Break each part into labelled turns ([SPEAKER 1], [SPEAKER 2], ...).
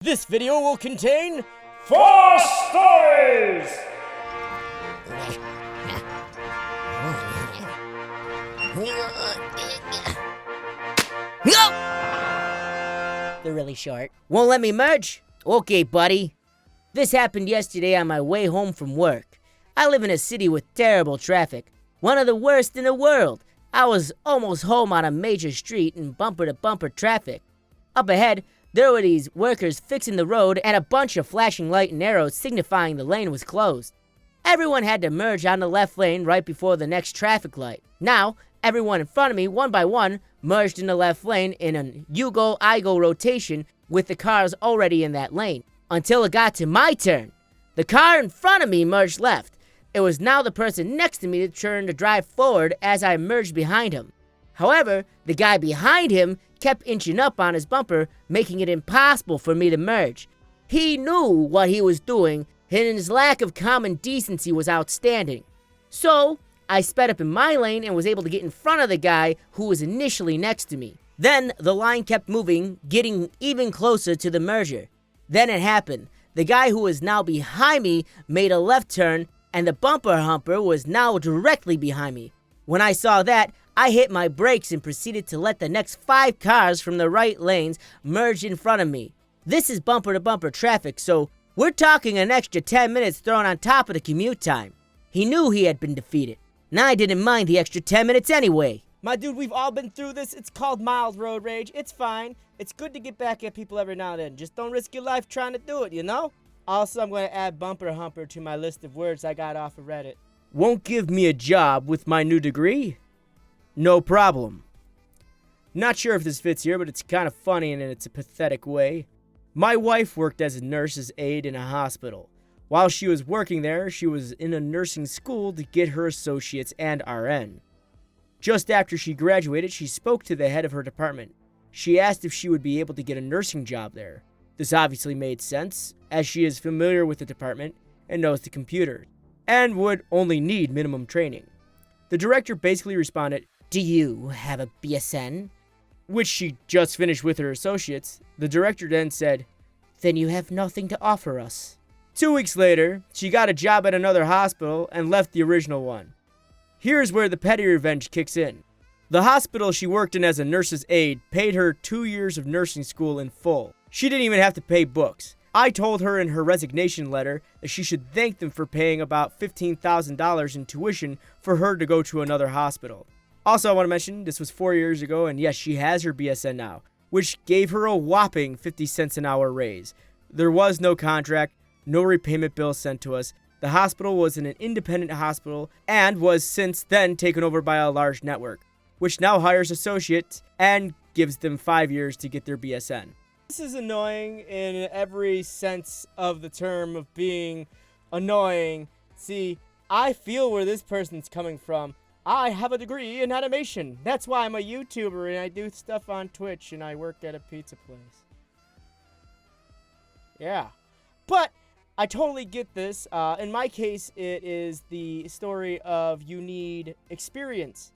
[SPEAKER 1] This video will contain 4 stories!
[SPEAKER 2] They're really short. Won't let me merge? Okay, buddy. This happened yesterday on my way home from work. I live in a city with terrible traffic. One of the worst in the world. I was almost home on a major street in bumper-to-bumper traffic. Up ahead, there were these workers fixing the road and a bunch of flashing light and arrows signifying the lane was closed. Everyone had to merge on the left lane right before the next traffic light. Now, everyone in front of me, one by one, merged in the left lane in an you go, I go rotation with the cars already in that lane, until it got to my turn. The car in front of me merged left. It was now the person next to me that turned to drive forward as I merged behind him. However, the guy behind him kept inching up on his bumper, making it impossible for me to merge. He knew what he was doing, and his lack of common decency was outstanding. So, I sped up in my lane and was able to get in front of the guy who was initially next to me. Then, the line kept moving, getting even closer to the merger. Then it happened. The guy who was now behind me made a left turn, and the bumper humper was now directly behind me. When I saw that, I hit my brakes and proceeded to let the next 5 cars from the right lanes merge in front of me. This is bumper-to-bumper traffic, so we're talking an extra 10 minutes thrown on top of the commute time. He knew he had been defeated, and I didn't mind the extra 10 minutes anyway.
[SPEAKER 1] My dude, we've all been through this. It's called mild road rage. It's fine. It's good to get back at people every now and then. Just don't risk your life trying to do it, you know? Also, I'm going to add bumper humper to my list of words I got off of Reddit.
[SPEAKER 3] Won't give me a job with my new degree? No problem. Not sure if this fits here, but it's kind of funny and it's a pathetic way. My wife worked as a nurse's aide in a hospital. While she was working there, she was in a nursing school to get her associates and RN. Just after she graduated, she spoke to the head of her department. She asked if she would be able to get a nursing job there. This obviously made sense, as she is familiar with the department and knows the computer, and would only need minimum training. The director basically responded,
[SPEAKER 2] "Do you have a BSN?"
[SPEAKER 3] which she just finished with her associates. The director then said,
[SPEAKER 2] "Then you have nothing to offer us."
[SPEAKER 3] 2 weeks later, she got a job at another hospital and left the original one. Here's where the PettyRevenge kicks in. The hospital she worked in as a nurse's aide paid her 2 years of nursing school in full. She didn't even have to pay books. I told her in her resignation letter that she should thank them for paying about $15,000 in tuition for her to go to another hospital. Also, I want to mention, this was 4 years ago, and yes, she has her BSN now, which gave her a whopping 50 cents an hour raise. There was no contract, no repayment bill sent to us. The hospital was an independent hospital and was since then taken over by a large network, which now hires associates and gives them 5 years to get their BSN.
[SPEAKER 1] This is annoying in every sense of the term of being annoying. See, I feel where this person's coming from. I have a degree in animation. That's why I'm a YouTuber and I do stuff on Twitch and I work at a pizza place. Yeah. But I totally get this. In my case, it is the story of you need experience.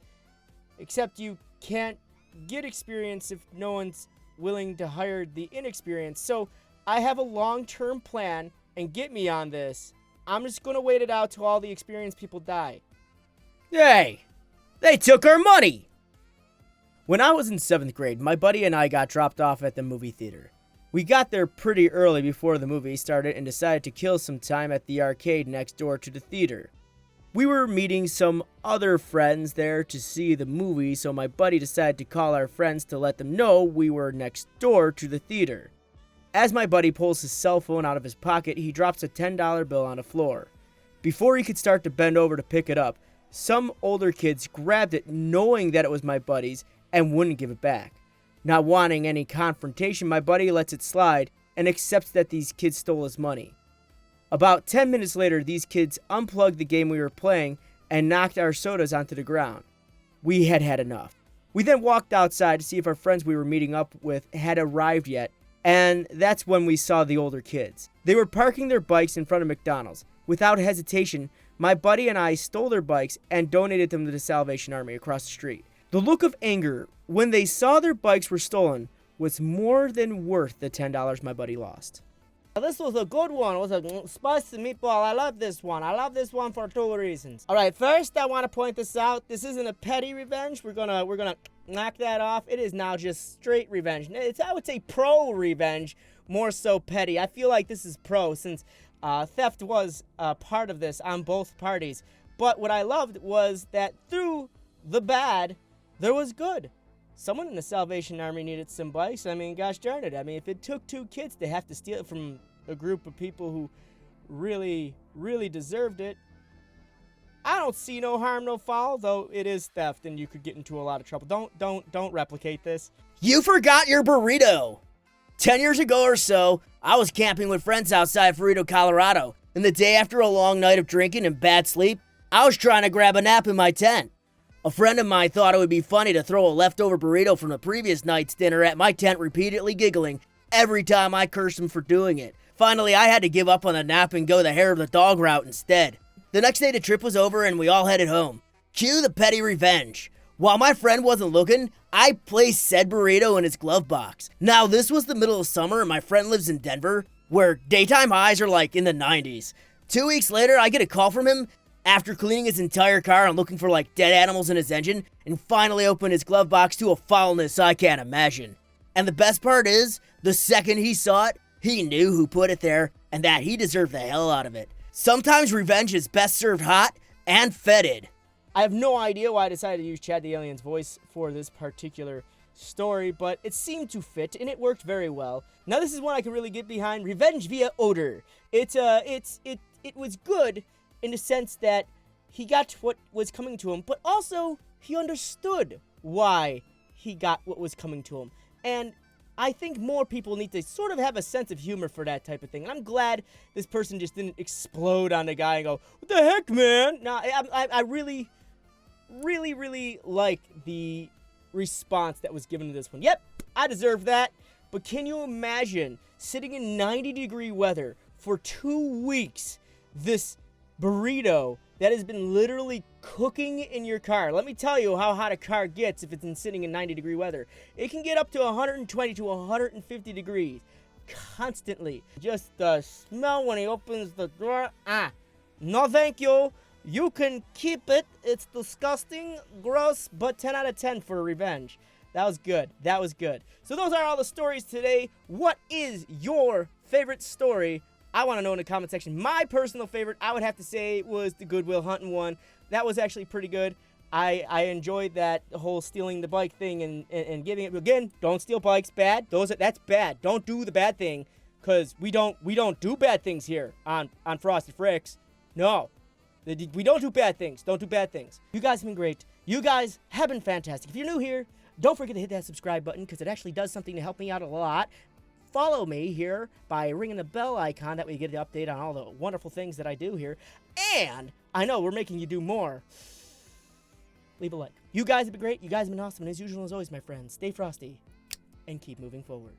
[SPEAKER 1] Except you can't get experience if no one's willing to hire the inexperienced. So I have a long-term plan, and get me on this. I'm just going to wait it out till all the experienced people die.
[SPEAKER 3] Hey, they took our money! When I was in 7th grade, my buddy and I got dropped off at the movie theater. We got there pretty early before the movie started and decided to kill some time at the arcade next door to the theater. We were meeting some other friends there to see the movie, so my buddy decided to call our friends to let them know we were next door to the theater. As my buddy pulls his cell phone out of his pocket, he drops a $10 bill on the floor. Before he could start to bend over to pick it up, some older kids grabbed it knowing that it was my buddy's and wouldn't give it back. Not wanting any confrontation, my buddy lets it slide and accepts that these kids stole his money. About 10 minutes later, these kids unplugged the game we were playing and knocked our sodas onto the ground. We had had enough. We then walked outside to see if our friends we were meeting up with had arrived yet, and that's when we saw the older kids. They were parking their bikes in front of McDonald's. Without hesitation, my buddy and I stole their bikes and donated them to the Salvation Army across the street. The look of anger when they saw their bikes were stolen was more than worth the $10 my buddy lost.
[SPEAKER 1] This was a good one. It was a spicy meatball. I love this one. I love this one for 2 reasons. All right, first I want to point this out. This isn't a petty revenge. We're gonna knock that off. It is now just straight revenge. It's, I would say, pro revenge, more so petty. I feel like this is pro since theft was part of this on both parties. But what I loved was that through the bad, there was good. Someone in the Salvation Army needed some bikes. I mean, gosh darn it. I mean, if it took 2 kids to have to steal it from a group of people who really, really deserved it, I don't see no harm, no foul, though it is theft and you could get into a lot of trouble. Don't replicate this.
[SPEAKER 2] You forgot your burrito! 10 years ago or so, I was camping with friends outside Burrito, Colorado, and the day after a long night of drinking and bad sleep, I was trying to grab a nap in my tent. A friend of mine thought it would be funny to throw a leftover burrito from the previous night's dinner at my tent, repeatedly giggling every time I cursed him for doing it. Finally, I had to give up on the nap and go the hair of the dog route instead. The next day, the trip was over and we all headed home. Cue the petty revenge. While my friend wasn't looking, I placed said burrito in his glove box. Now, this was the middle of summer and my friend lives in Denver, where daytime highs are like in the 90s. 2 weeks later, I get a call from him after cleaning his entire car and looking for like dead animals in his engine, and finally opened his glove box to a foulness I can't imagine. And the best part is, the second he saw it, he knew who put it there and that he deserved the hell out of it. Sometimes revenge is best served hot and fetid.
[SPEAKER 1] I have no idea why I decided to use Chad the Alien's voice for this particular story, but it seemed to fit and it worked very well. Now this is one I can really get behind. Revenge via odor. It was good in the sense that he got what was coming to him, but also he understood why he got what was coming to him. And I think more people need to sort of have a sense of humor for that type of thing. And I'm glad this person just didn't explode on the guy and go, "What the heck, man?" No, I really, really, really like the response that was given to this one. Yep, I deserve that. But can you imagine sitting in 90-degree weather for 2 weeks, this burrito that has been literally cooking in your car? Let me tell you how hot a car gets if it's sitting in 90-degree weather. It can get up to 120 to 150 degrees constantly. Just the smell when he opens the door. No thank you. You can keep it. It's disgusting, gross, but 10 out of 10 for revenge. That was good. That was good. So those are all the stories today. What is your favorite story? I want to know in the comment section. My personal favorite, I would have to say, was the Good Will Hunting one. That was actually pretty good. I enjoyed that whole stealing the bike thing and giving it. Again, don't steal bikes. Bad. That's bad. Don't do the bad thing, because we don't do bad things here on Frosted Fricks. No. We don't do bad things. Don't do bad things. You guys have been great. You guys have been fantastic. If you're new here, don't forget to hit that subscribe button, because it actually does something to help me out a lot. Follow me here by ringing the bell icon. That way you get an update on all the wonderful things that I do here. And I know we're making you do more. Leave a like. You guys have been great. You guys have been awesome. And as usual, as always, my friends, stay frosty and keep moving forward.